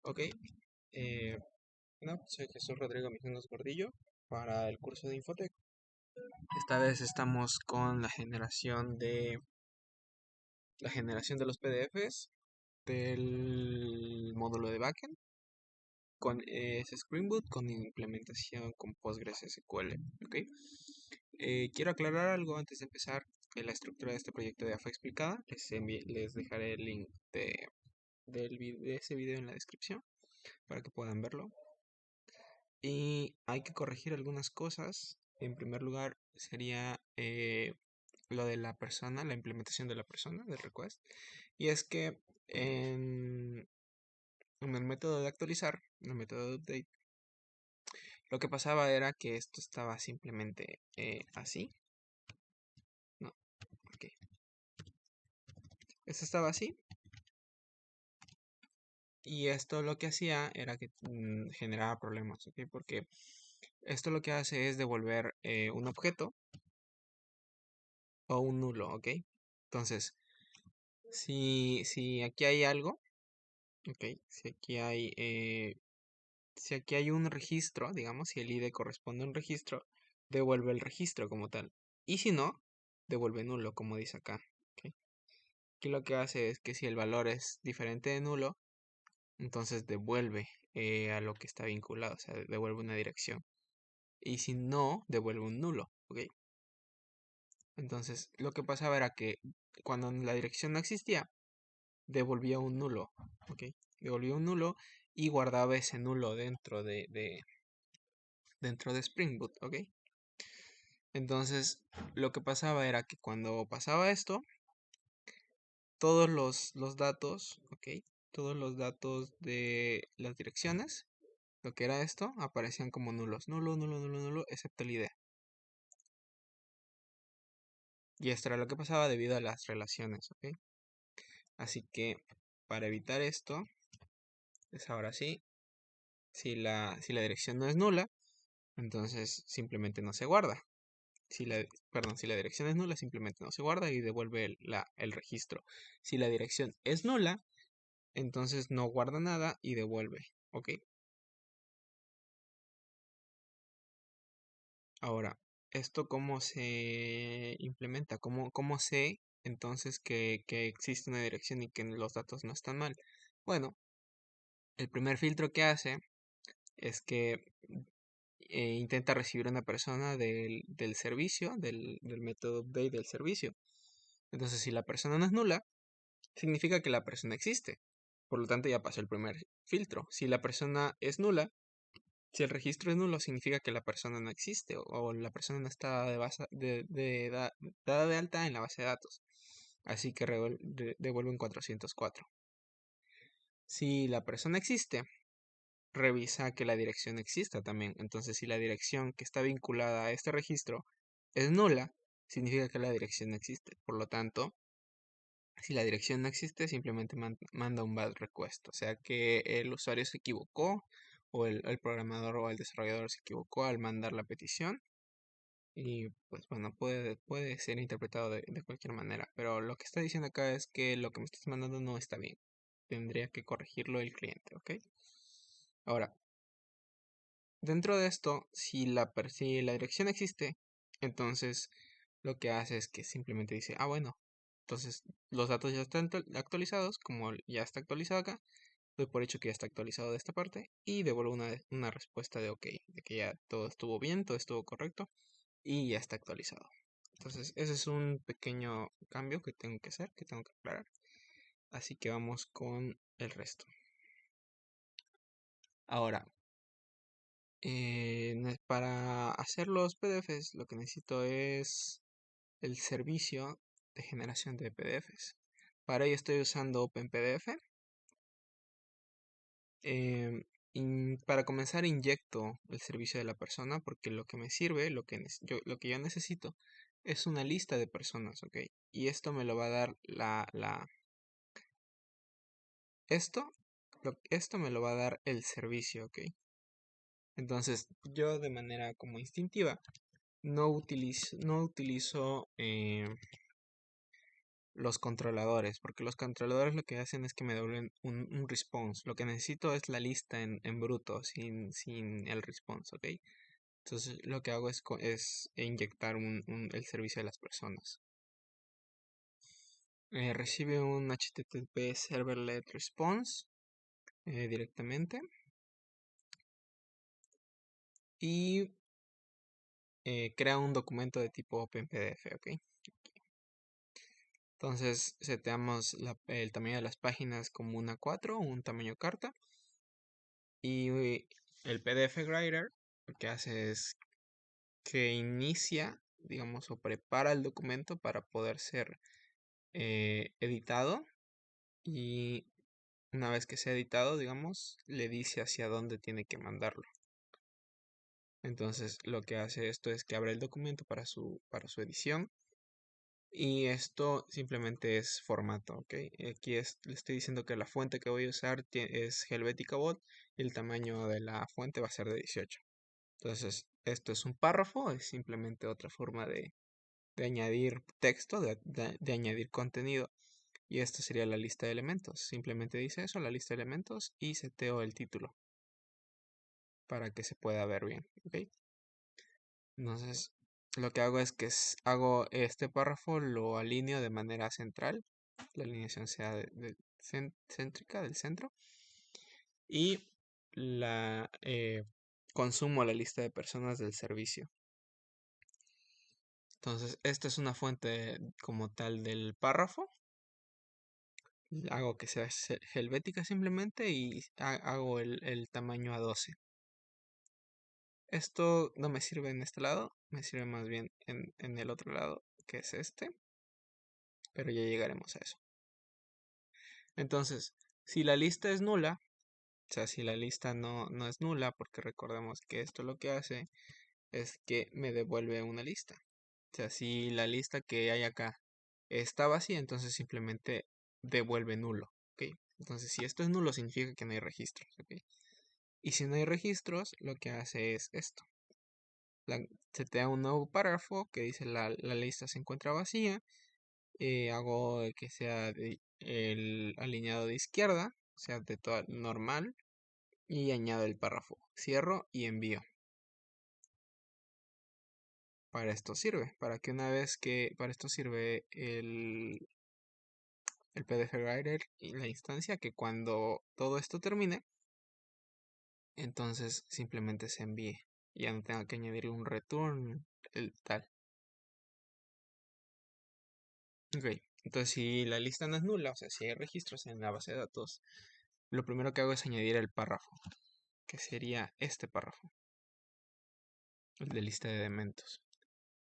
Ok, eh, soy Jesús Rodrigo Mijanos Gordillo para el curso de Infotec. Esta vez estamos con la generación de los PDFs del módulo de backend con Spring Boot con implementación con PostgreSQL. Ok, quiero aclarar algo antes de empezar. La estructura de este proyecto ya fue explicada. Les dejaré el link de ese video en la descripción para que puedan verlo. Y hay que corregir algunas cosas. En primer lugar, sería lo de la persona, la implementación de la persona, del request. Y es que en el método de actualizar, en el método de update, lo que pasaba era que esto estaba simplemente así. No, ok. Esto estaba así. Y esto lo que hacía era que generaba problemas, ¿ok? Porque esto lo que hace es devolver un objeto o un nulo, ¿ok? Entonces, si aquí hay algo, ok, si aquí hay un registro, digamos, si el ID corresponde a un registro, devuelve el registro como tal. Y si no, devuelve nulo, como dice acá. Ok. Aquí lo que hace es que si el valor es diferente de nulo, entonces devuelve a lo que está vinculado, o sea, devuelve una dirección. Y si no, devuelve un nulo, ¿ok? Entonces, lo que pasaba era que cuando la dirección no existía, devolvía un nulo, ¿ok? Devolvía un nulo y guardaba ese nulo dentro de Spring Boot, ¿ok? Entonces, lo que pasaba era que cuando pasaba esto, todos los datos, ¿ok? Todos los datos de las direcciones, lo que era esto, aparecían como nulos, nulo, nulo, nulo, nulo, excepto el ID. Y esto era lo que pasaba debido a las relaciones, ¿ok? Así que para evitar esto, es ahora sí, si la dirección no es nula, entonces simplemente no se guarda. Si la dirección es nula, simplemente no se guarda y devuelve el registro. Si la dirección es nula, entonces no guarda nada y devuelve. ¿Ok? Ahora, ¿esto cómo se implementa? ¿Cómo sé entonces que existe una dirección y que los datos no están mal? Bueno, el primer filtro que hace es que intenta recibir una persona del servicio, del método update del servicio. Entonces, si la persona no es nula, significa que la persona existe. Por lo tanto, ya pasó el primer filtro. Si la persona es nula, si el registro es nulo, significa que la persona no existe o la persona no está dada de alta en la base de datos. Así que devuelve un 404. Si la persona existe, revisa que la dirección exista también. Entonces, si la dirección que está vinculada a este registro es nula, significa que la dirección no existe. Por lo tanto, si la dirección no existe, simplemente manda un bad request. O sea que el usuario se equivocó o el programador o el desarrollador se equivocó al mandar la petición. Y pues bueno, puede ser interpretado de cualquier manera. Pero lo que está diciendo acá es que lo que me estás mandando no está bien. Tendría que corregirlo el cliente, ¿ok? Ahora, dentro de esto, si la dirección existe, entonces lo que hace es que simplemente dice, ah, bueno, entonces los datos ya están actualizados, como ya está actualizado acá, doy por hecho que ya está actualizado de esta parte y devuelvo una respuesta de ok, de que ya todo estuvo bien, todo estuvo correcto y ya está actualizado. Entonces, ese es un pequeño cambio que tengo que hacer, que tengo que aclarar. Así que vamos con el resto. Ahora, para hacer los PDFs, lo que necesito es el servicio de generación de PDFs. Para ello estoy usando OpenPDF. Para comenzar inyecto el servicio de la persona porque lo que me sirve, lo que yo necesito es una lista de personas, ¿ok? Y esto me lo va a dar esto me lo va a dar el servicio, ¿ok? Entonces yo de manera como instintiva no utilizo los controladores, porque los controladores lo que hacen es que me devuelven un response. Lo que necesito es la lista en bruto, sin el response, ¿ok? Entonces lo que hago es inyectar el servicio de las personas. Recibe un HTTP Serverlet Response directamente y crea un documento de tipo OpenPDF, ¿ok? Entonces seteamos el tamaño de las páginas como una 4, un tamaño carta. Y el PDF Writer lo que hace es que inicia, digamos, o prepara el documento para poder ser editado. Y una vez que sea editado, digamos, le dice hacia dónde tiene que mandarlo. Entonces lo que hace esto es que abre el documento para su edición. Y esto simplemente es formato, ¿ok? Aquí le estoy diciendo que la fuente que voy a usar es Helvetica Bot y el tamaño de la fuente va a ser de 18. Entonces, esto es un párrafo, es simplemente otra forma de añadir texto, de añadir contenido. Y esto sería la lista de elementos. Simplemente dice eso, la lista de elementos, y seteo el título para que se pueda ver bien, ¿ok? Entonces, lo que hago es que hago este párrafo, lo alineo de manera central, la alineación sea céntrica, del centro, y consumo la lista de personas del servicio. Entonces, esta es una fuente como tal del párrafo. Hago que sea helvética simplemente y hago el tamaño a 12. Esto no me sirve en este lado, me sirve más bien en el otro lado, que es este, pero ya llegaremos a eso. Entonces, si la lista es nula, o sea, si la lista no es nula, porque recordemos que esto lo que hace es que me devuelve una lista. O sea, si la lista que hay acá está vacía, entonces simplemente devuelve nulo, ¿ok? Entonces, si esto es nulo, significa que no hay registros, ¿ok? Y si no hay registros, lo que hace es esto. Setea un nuevo párrafo que dice la lista se encuentra vacía. Hago que sea el alineado de izquierda, o sea, de toda normal. Y añado el párrafo. Cierro y envío. Para esto sirve. Para esto sirve el PDF Writer y la instancia, que cuando todo esto termine, entonces simplemente se envíe. Ya no tengo que añadir un return, el tal. Ok, entonces si la lista no es nula, o sea, si hay registros en la base de datos, lo primero que hago es añadir el párrafo, que sería este párrafo, el de lista de elementos.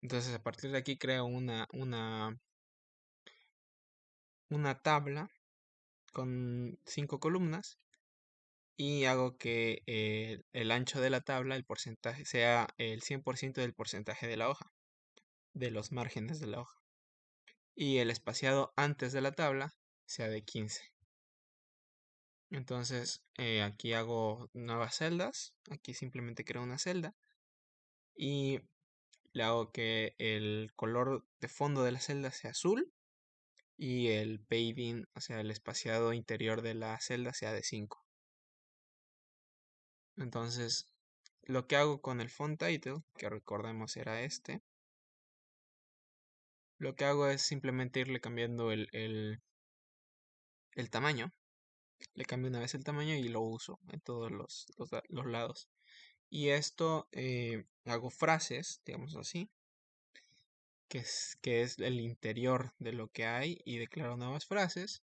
Entonces a partir de aquí creo una tabla con 5 columnas y hago que el ancho de la tabla, el porcentaje, sea el 100% del porcentaje de la hoja, de los márgenes de la hoja. Y el espaciado antes de la tabla sea de 15. Entonces aquí hago nuevas celdas, aquí simplemente creo una celda y le hago que el color de fondo de la celda sea azul y el padding, o sea, el espaciado interior de la celda sea de 5. Entonces, lo que hago con el font title, que recordemos era este, lo que hago es simplemente irle cambiando el tamaño. Le cambio una vez el tamaño y lo uso en todos los lados. Y esto hago frases, digamos así, que es el interior de lo que hay, y declaro nuevas frases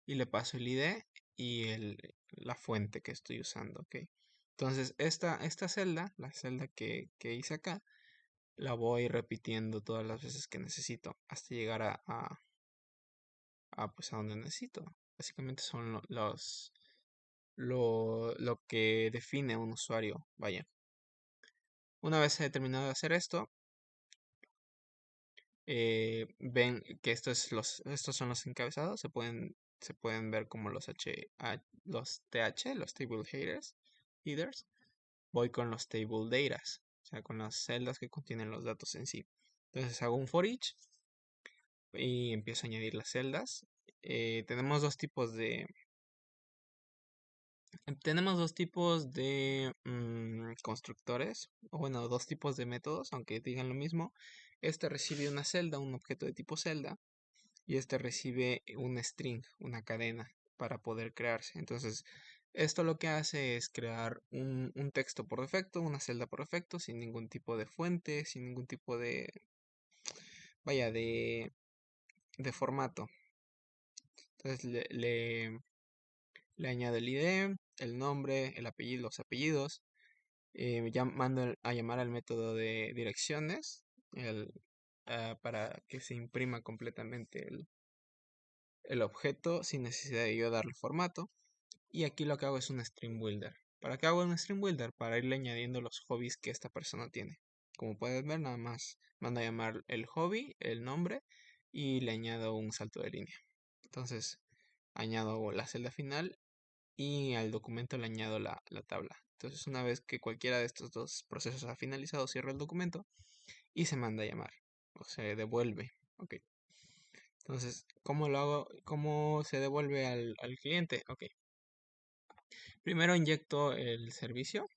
y le paso el ID y la fuente que estoy usando, ¿ok? Entonces esta celda, la celda que hice acá, la voy repitiendo todas las veces que necesito hasta llegar pues a donde necesito. Básicamente son lo que define a un usuario, vaya. Una vez he terminado de hacer esto, ven que estos son los encabezados. Se pueden ver como los los TH, los table headers. Voy con los table data, o sea, con las celdas que contienen los datos en sí. Entonces hago un for each, y empiezo a añadir las celdas. Tenemos dos tipos de constructores, o bueno, dos tipos de métodos, aunque digan lo mismo. Este recibe una celda, un objeto de tipo celda, y este recibe un string, una cadena, para poder crearse. Entonces, esto lo que hace es crear un texto por defecto, una celda por defecto, sin ningún tipo de fuente, sin ningún tipo de, vaya, de formato. Entonces le añado el ID, el nombre, el apellido, los apellidos. Ya mando a llamar al método de direcciones para que se imprima completamente el objeto sin necesidad de yo darle formato. Y aquí lo que hago es un stream builder. ¿Para qué hago un stream builder? Para irle añadiendo los hobbies que esta persona tiene. Como puedes ver, nada más mando a llamar el hobby, el nombre y le añado un salto de línea. Entonces, añado la celda final y al documento le añado la tabla. Entonces, una vez que cualquiera de estos dos procesos ha finalizado, cierro el documento y se manda a llamar o se devuelve. Ok. Entonces, ¿cómo lo hago? ¿Cómo se devuelve al cliente? Ok. Primero inyecto el servicio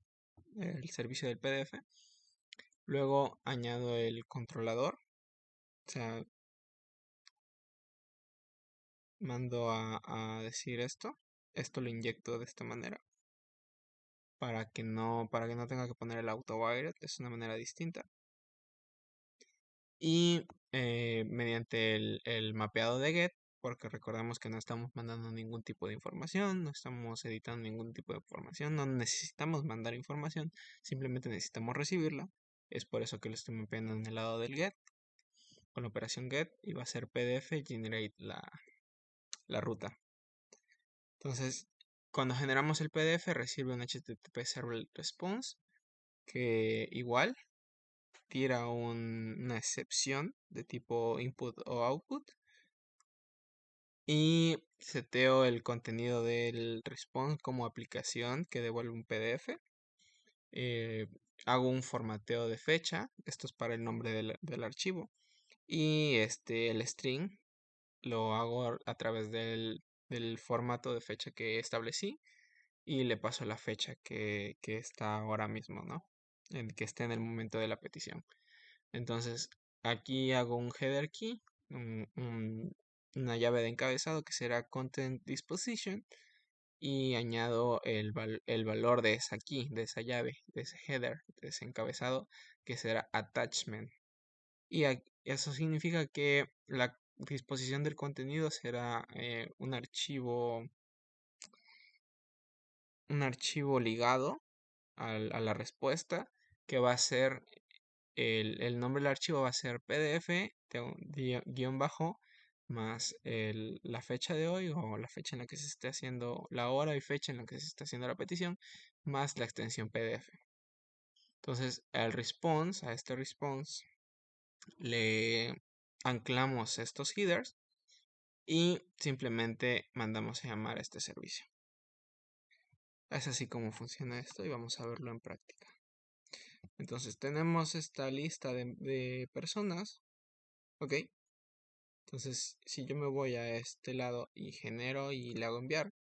del PDF. Luego añado el controlador. O sea, mando a decir esto. Esto lo inyecto de esta manera. Para que no tenga que poner el auto-wired. Es una manera distinta. Y mediante el mapeado de get, porque recordemos que no estamos mandando ningún tipo de información, no estamos editando ningún tipo de información, no necesitamos mandar información, simplemente necesitamos recibirla. Es por eso que lo estoy mapeando en el lado del get, con la operación get, y va a ser pdf generate la ruta. Entonces, cuando generamos el pdf, recibe un http server response, que igual tira una excepción de tipo input o output y seteo el contenido del response como aplicación que devuelve un PDF. eh, Hago un formateo de fecha, esto es para el nombre del archivo, y el string lo hago a través del formato de fecha que establecí y le paso la fecha que está ahora mismo, ¿no? Que esté en el momento de la petición. Entonces, aquí hago un header key, una llave de encabezado que será content disposition y añado el valor de esa key, de esa llave, de ese header, de ese encabezado que será attachment. Y eso significa que la disposición del contenido será un archivo ligado a la respuesta que va a ser el nombre del archivo va a ser pdf guión bajo más la fecha de hoy o la fecha en la que se esté haciendo la hora y fecha en la que se está haciendo la petición más la extensión pdf. Entonces a este response le anclamos estos headers y simplemente mandamos a llamar a este servicio. Es así como funciona esto y vamos a verlo en práctica. Entonces tenemos esta lista de personas, ¿ok? Entonces, si yo me voy a este lado y genero y le hago enviar,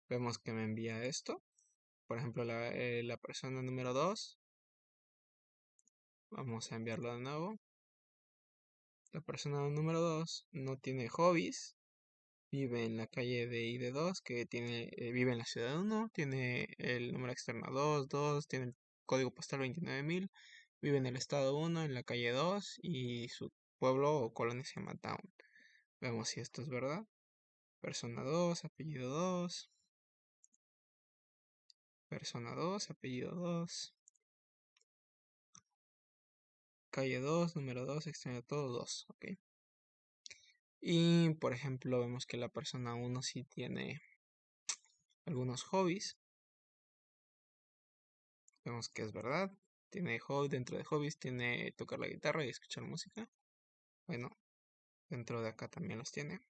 vemos que me envía esto. Por ejemplo, la persona número 2. Vamos a enviarlo de nuevo. La persona número 2 no tiene hobbies. Vive en la calle de ID2, vive en la ciudad 1. Tiene el número externo 22. Tiene el código postal 29.000. Vive en el estado 1, en la calle 2. Y su pueblo o colonia se llama Town. Vemos si esto es verdad. Persona 2, apellido 2. Persona 2, apellido 2. Calle 2, número 2, extraño todo 2. Ok. Y por ejemplo, vemos que la persona 1 sí tiene algunos hobbies. Vemos que es verdad. Tiene hobby, dentro de hobbies tiene tocar la guitarra y escuchar música. Bueno, dentro de acá también los tiene.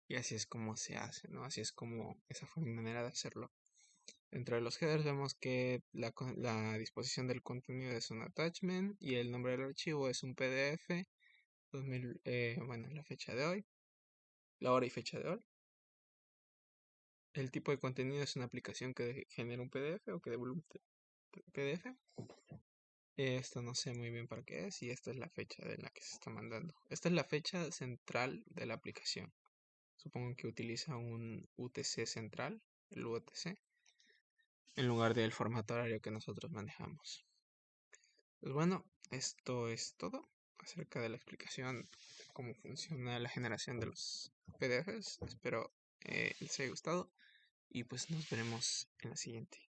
Y así es como se hace, ¿no? Así es como esa fue mi manera de hacerlo. Dentro de los headers vemos que la disposición del contenido es un attachment y el nombre del archivo es un PDF, bueno, la fecha de hoy, la hora y fecha de hoy. El tipo de contenido es una aplicación que genera un PDF o que devuelve un PDF. Esto no sé muy bien para qué es y esta es la fecha de la que se está mandando. Esta es la fecha central de la aplicación. Supongo que utiliza un UTC central, el UTC, en lugar del formato horario que nosotros manejamos. Pues bueno, esto es todo acerca de la explicación de cómo funciona la generación de los PDFs. Espero les haya gustado y pues nos veremos en la siguiente.